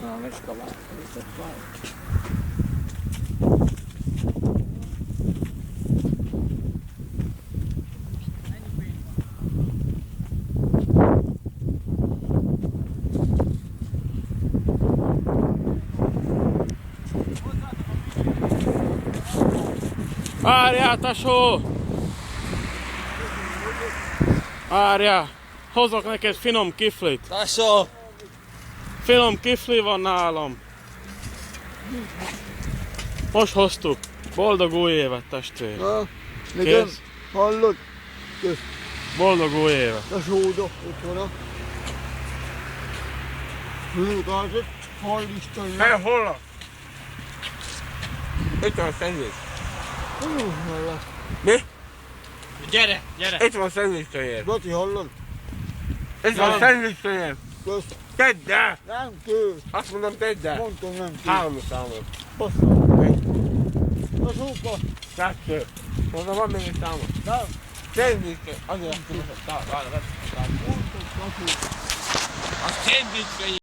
Szaves kabát. Várjál, tesó! Várjál! Hozok neked finom kiflit. Tesó! Finom kifli van nálam. Most hoztuk. Boldog új évet, testvér. Na, nekem Kész. hallod? Kösz. Boldog új évet. Tesóda, ott van a... Hőgázat, hall Istennek. Hol? Itt van a szendvics. Hú, hallod. Mi? Gyere, gyere! Itt van a szendvics könyv. Gati, hallod? Itt van a szendvics könyv. Kösz. Tedd el! Nem kösz. Azt mondom, tedd el. Mondtam, nem kösz. Háromra számolok. Basszol. Tesóka. Kettő. Mondom, van még egy számol. Nem. Szendvics könyv. Azért azt mondom, hogy várj. Mondtam, tesó. A szendvics